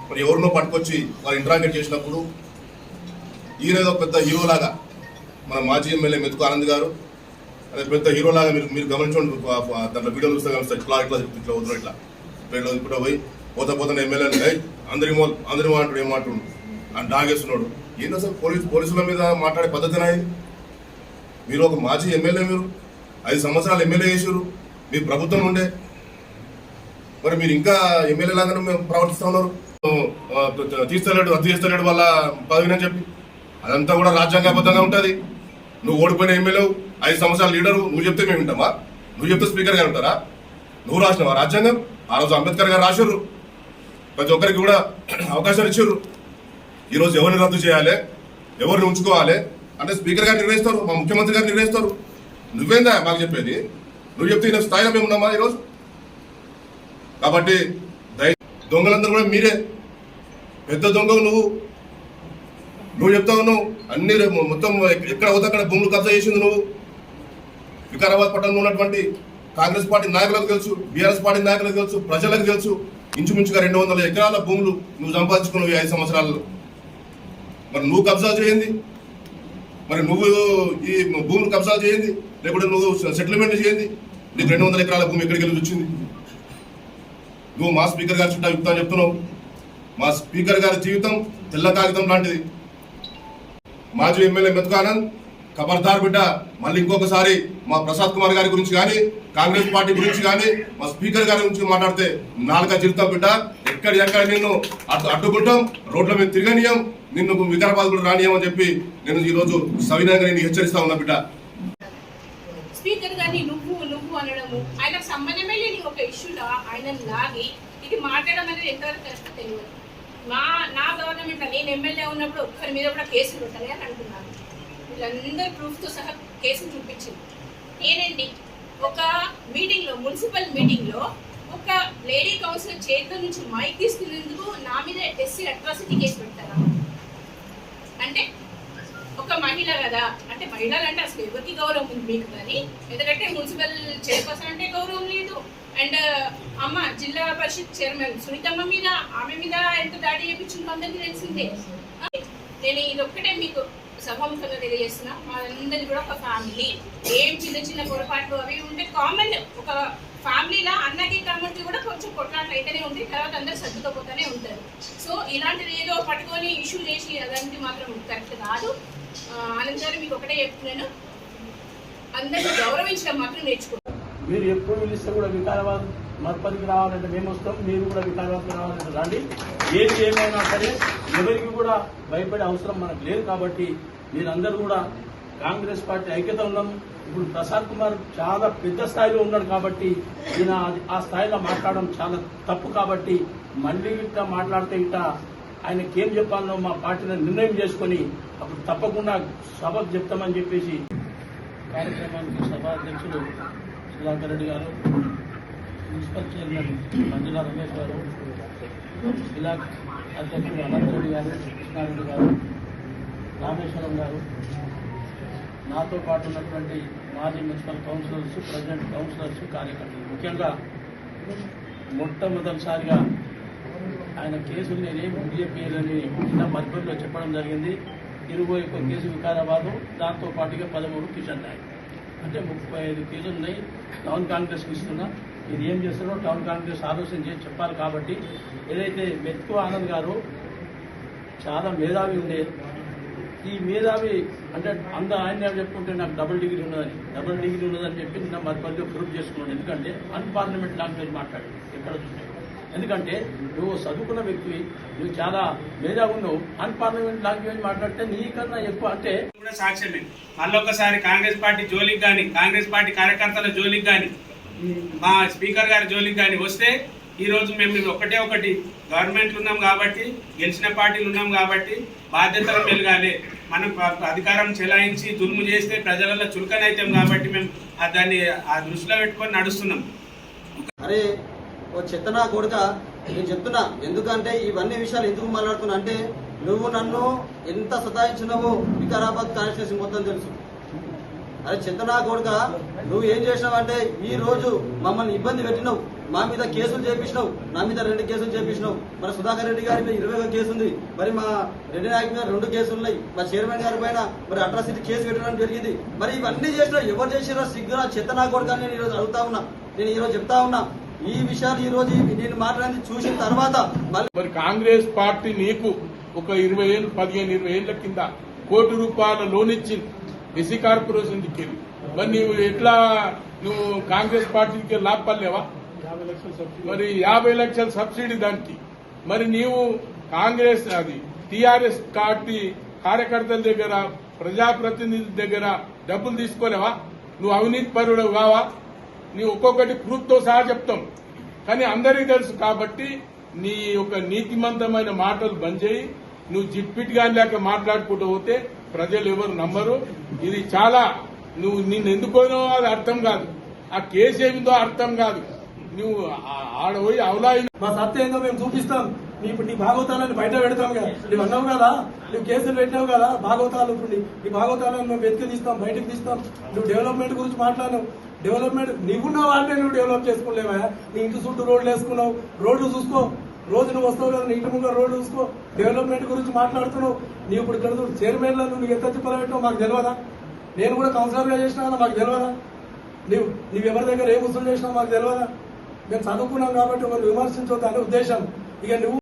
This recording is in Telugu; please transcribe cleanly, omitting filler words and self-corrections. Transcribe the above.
మరి ఎవరినో పట్టుకొచ్చి వాళ్ళు ఇంటరాగేట్ చేసినప్పుడు ఈయనేదో పెద్ద హీరోలాగా మన మాజీ ఎమ్మెల్యే మెతుకు ఆనంద్ గారు అదే పెద్ద హీరోలాగా మీరు గమనించండి. దాంట్లో వీడియోలు చూస్తే కలుస్తారు ఇట్లా ఇట్లా ఇట్లా వద్దు ఇట్లా ఇప్పుడు పోయి పోతా ఎమ్మెల్యేలు అందరి అంటాడు ఏమంటుండు అని డాగేస్తున్నాడు. ఏంటి అసలు పోలీసుల మీద మాట్లాడే పద్ధతినా ఇది? మీరు ఒక మాజీ ఎమ్మెల్యే, మీరు 5 సంవత్సరాలు ఎమ్మెల్యే చేసారు, మీ ప్రభుత్వం ఉండే, మరి మీరు ఇంకా ఎమ్మెల్యే లాగానే మేము ప్రవర్తిస్తూ ఉన్నారు. రద్దు చేస్తలేడు వాళ్ళ పదవిని చెప్పి అదంతా కూడా రాజ్యాంగబద్ధంగా ఉంటుంది. నువ్వు ఓడిపోయిన ఎమ్మెల్యే 5 సంవత్సరాల లీడరు, నువ్వు చెప్తే మేము వింటామా? నువ్వు చెప్తే స్పీకర్ గారు ఉంటారా? నువ్వు రాసినావా రాజ్యాంగం? ఆ రోజు అంబేద్కర్ గారు రాశారు, ప్రతి ఒక్కరికి కూడా అవకాశాలు ఇచ్చారు. ఈరోజు ఎవరిని రద్దు చేయాలి, ఎవరిని ఉంచుకోవాలి అంటే స్పీకర్ గారు నిర్ణయిస్తారు, మా ముఖ్యమంత్రి గారు నిర్ణయిస్తారు. నువ్వేందా మాకు చెప్పేది? నువ్వు చెప్తే ఈ స్థాయిలో మేము ఉన్నామా ఈరోజు? కాబట్టి దొంగలందరూ కూడా మీరే, పెద్ద దొంగవు నువ్వు చెప్తా ఉన్నావు. అన్ని మొత్తం ఎక్కడ అవుతా అక్కడ భూములు కబ్జా చేసింది నువ్వు. వికారాబాద్ పట్టణంలో ఉన్నటువంటి కాంగ్రెస్ పార్టీ నాయకులకు తెలుసు, బీఆర్ఎస్ పార్టీ నాయకులకు తెలుసు, ప్రజలకు తెలుసు. ఇంచుమించుగా 200 ఎకరాల భూములు నువ్వు సంపాదించుకున్నావు 5 సంవత్సరాలలో. మరి నువ్వు కబ్జా చేయండి, మరి నువ్వు ఈ భూములు కబ్జా చేయండి, లేకుంటే నువ్వు సెటిల్మెంట్ చేయండి. నీకు 200 ఎకరాల భూమి ఎక్కడికి వెళ్ళి వచ్చింది? నువ్వు మా స్పీకర్ గారి చుట్టూ చెప్తా చెప్తున్నావు. మా స్పీకర్ గారి జీవితం తెల్ల కాగితం లాంటిది. మాజీ ఎమ్మెల్యే మెతుకు ఆనంద్, ఖబర్దార్ బిడ్డ, మళ్ళీ ఇంకొకసారి మా ప్రసాద్ కుమార్ గారి గురించి కానీ కాంగ్రెస్ పార్టీ గురించి కానీ మా స్పీకర్ గారి గురించి మాట్లాడితే నాలుగా చిరుతాం బిడ్డ. ఎక్కడ నిన్ను అడ్డుకుంటాం, రోడ్ల మీద తిరగనీయం, నిన్ను వికారాబాద్ కూడా రానియం అని చెప్పి నేను ఈరోజు సవినయంగా నేను హెచ్చరిస్తా ఉన్నా బిడ్డ. స్పీకర్ గారిని నువ్వు అనడము, ఆయనకు సంబంధమే లేని ఒక ఇష్యూలో ఆయన లాగి ఇది మాట్లాడడం అనేది ఎంతవరకు కరెక్ట్ తెలియదు. నా గవర్నమెంట్లో నేను ఎమ్మెల్యే ఉన్నప్పుడు ఒక్కరి మీద కూడా కేసులు పెట్టాలి అని అంటున్నాను. వీళ్ళందరూ ప్రూఫ్తో సహా కేసులు చూపించింది. నేనండి ఒక మీటింగ్లో, మున్సిపల్ మీటింగ్లో ఒక లేడీ కౌన్సిలర్ చేతుల నుంచి మైక్ తీసుకునేందుకు నా మీద ఎస్సీ అట్రాసిటీ కేసు పెడతారా? అంటే ఒక మహిళ కదా, అంటే మహిళలు అంటే అసలు ఎవరికి గౌరవం ఉంది మీకు? కానీ ఎందుకంటే మున్సిపల్ చైర్పర్సన్ అంటే గౌరవం లేదు. అండ్ అమ్మ జిల్లా పరిషత్ చైర్మన్ సునీతమ్మ మీద, ఆమె మీద ఎంత దాడి చేయించిందో అందరికీ తెలిసిందే. నేను ఇది ఒక్కటే మీకు సభాముఖంగా తెలియజేస్తున్నా, మాదందరిది కూడా ఒక ఫ్యామిలీ. ఏం చిన్న పొరపాట్లు అవి ఉంటే కామన్. ఒక ఫ్యామిలీలో అన్నకి తమ్ముడికి కూడా కొంచెం కొట్లాట్లు అయితేనే ఉంటాయి, తర్వాత అందరు సర్దుకపోతూనే ఉంటారు. సో ఇలాంటిది ఏదో పట్టుకొని ఇష్యూ చేసి అదంతా మాత్రం కరెక్ట్ కాదు. ఆనంద్ గారు మీకు ఒకటే చెప్తున్నాను, అందరినీ గౌరవించడం మాత్రం నేర్చుకుంటారు. మీరు ఎప్పుడు పిలిస్తే కూడా వికారాబాద్ మర్పదికి రావాలంటే మేము వస్తాం, మీరు కూడా వికారాబాద్కి రావాలంటే రండి. ఏది ఏమైనా సరే ఎవరికి కూడా భయపడే అవసరం మనకు లేదు. కాబట్టి మీరందరూ కూడా కాంగ్రెస్ పార్టీ ఐక్యత ఉన్నాం. ఇప్పుడు ప్రసాద్ కుమార్ చాలా పెద్ద స్థాయిలో ఉన్నాడు కాబట్టి ఈయన ఆ స్థాయిలో మాట్లాడడం చాలా తప్పు. కాబట్టి మళ్ళీ ఇట్లా మాట్లాడితే ఇట్లా ఆయనకి ఏం చెప్పాలనో మా పార్టీని నిర్ణయం చేసుకుని అప్పుడు తప్పకుండా సభకు చెప్తామని చెప్పేసి కార్యక్రమానికి సభా అధ్యక్షులు సుధాకర్ రెడ్డి గారు, మున్సిపల్ చైర్మన్ మంజుల రమేష్ గారు, జిల్లా అధ్యక్షుడు అనంతరెడ్డి గారు, కృష్ణారెడ్డి గారు, రామేశ్వరం గారు, నాతో పాటు ఉన్నటువంటి మాజీ మున్సిపల్ కౌన్సిలర్స్, ప్రెసిడెంట్ కౌన్సిలర్స్, కార్యకర్తలు, ముఖ్యంగా మొట్టమొదటిసారిగా ఆయన కేసులు నేనేం బీజేపీలని చిన్న మధ్యలో చెప్పడం జరిగింది. 21 కేసు వికారాబాదు, దాంతో పాటుగా 13 కిషన్ నాయక్, అంటే 35 కేసులు ఉన్నాయి. టౌన్ కాంగ్రెస్కి ఇస్తున్నా, ఇది ఏం చేస్తారో టౌన్ కాంగ్రెస్ ఆలోచన చేసి చెప్పాలి. కాబట్టి ఏదైతే మెతుకు ఆనంద్ గారు చాలా మేధావి ఉండే, ఈ మేధావి అంటే ఆయన చెప్పుకుంటే నాకు డబుల్ డిగ్రీ ఉన్నదని చెప్పి నిన్న మధ్యలో ప్రూఫ్ చేసుకున్నాను. ఎందుకంటే అన్పార్లమెంట్ లాంగ్వేజ్ మాట్లాడాడు ఎక్కడ చూసినా. ఎందుకంటే నువ్వు చదువుకున్న వ్యక్తివి, నువ్వు చాలా మేధావి ఉన్నావు, అన్పార్లమెంట్ లాంగ్వేజ్ మాట్లాడితే నీకన్నా ఎక్కువ అంటే కూడా సాక్ష్యమే. మళ్ళొకసారి కాంగ్రెస్ పార్టీ జోలికి కానీ, కాంగ్రెస్ పార్టీ కార్యకర్తల జోలికి కానీ, మా స్పీకర్ గారి జోలికి కానీ వస్తే ఈరోజు మేము ఒకటి గవర్నమెంట్లు ఉన్నాం కాబట్టి, గెలిచిన పార్టీలు ఉన్నాం కాబట్టి బాధ్యతలు మెలగాలి. మనం అధికారం చెలాయించి దుర్ము చేస్తే ప్రజలలో చులకనైతాం కాబట్టి మేము దాన్ని ఆ దృష్టిలో పెట్టుకొని నడుస్తున్నాం. అరే ఓ చెత్తనా కొడుక, నేను చెప్తున్నా, ఎందుకంటే ఇవన్నీ విషయాలు ఎందుకు మాట్లాడుతున్నా అంటే నువ్వు నన్ను ఎంత సతాయించినావో వికారాబాద్ కాన్స్టిట్యూన్సీ మొత్తం తెలుసు. అరే చెత్తనా కొడుక, నువ్వు ఏం చేసినావు అంటే ఈ రోజు మమ్మల్ని ఇబ్బంది పెట్టినావు. మా మీద కేసులు చేపించినావు, నా మీద 2 కేసులు చేపించినావు. మరి సుధాకర్ రెడ్డి గారి మీద 21 కేసు ఉంది. మరి మా రెడ్డి నాయక్ మీద 2 కేసులు ఉన్నాయి. మా చైర్మన్ గారి పైన మరి అట్రాసిటీ కేసు పెట్టడం జరిగింది. మరి ఇవన్నీ చేసినా ఎవరు చేసినా సిగ్గురా చెత్త నా కొడుకు నేను ఈరోజు అడుగుతా ఉన్నా. నేను ఈరోజు చెప్తా ఉన్నా ఈ విషయాలు ఈ రోజు నేను మాట్లాడింది చూసిన తర్వాత మరి కాంగ్రెస్ పార్టీ నీకు ఒక 20 ఏళ్ళు 15-20 ఏళ్ల కింద ₹1 కోటి లోన్ ఇచ్చింది ఎస్సీ కార్పొరేషన్ కి. మరి నువ్వు ఎట్లా నువ్వు కాంగ్రెస్ పార్టీకి లాభపడలేవా? మరి 50 లక్షల సబ్సిడీ దానికి. మరి నీవు కాంగ్రెస్ అది టీఆర్ఎస్ పార్టీ కార్యకర్తల దగ్గర ప్రజాప్రతినిధుల దగ్గర డబ్బులు తీసుకోలేవా? నువ్వు అవినీతి పరుడు కావా? నీ ఒక్కొక్కటి ప్రూఫ్ తో సహా చెప్తాం. కానీ అందరికీ తెలుసు కాబట్టి నీ యొక్క నీతిమంతమైన మాటలు బంద్ చేయి. నువ్వు జిప్పిట్గా లేక మాట్లాడుకుంటూ పోతే ప్రజలు ఎవరు నమ్మరు. ఇది చాలా నువ్వు నిన్ను ఎందుకోనో అది అర్థం కాదు. ఆ కేసు ఏమిదో అర్థం కాదు. నువ్వు ఆడపోయి అవలాయి మా సత్య ఏందో మేము చూపిస్తాం. ఇప్పుడు నీ భాగవతాలను బయట పెడతాం కదా. నువ్వు అన్నావు కదా, నువ్వు కేసులు పెట్టావు కదా భాగవతాలు. ఇప్పుడు నీ భాగవతాలను మేము వెతికి తీస్తాం, బయటకు తీస్తాం. నువ్వు డెవలప్మెంట్ గురించి మాట్లాడినావు. డెవలప్మెంట్ నీకున్న వాళ్ళనే నువ్వు డెవలప్ చేసుకోలేవా? నీ ఇంటి చుట్టూ రోడ్లు వేసుకున్నావు. రోడ్లు చూసుకో, రోజు నువ్వు వస్తావు కదా, నీ ఇంటి ముందు రోడ్లు చూసుకో. డెవలప్మెంట్ గురించి మాట్లాడుతున్నావు. నీవు ఇప్పుడు ఇక్కడ చైర్మన్లో నువ్వు ఎంత చెప్పాలో పెట్టావు మాకు తెలియదా? నేను కూడా కౌన్సిలర్గా చేసినా మాకు తెలియదా? నువ్వు ఎవరి దగ్గర ఏ వసూలు చేసినా మాకు తెలియదా? మేము చదువుకున్నాం కాబట్టి ఒకరు విమర్శించవద్దు అనే ఉద్దేశం. ఇక నువ్వు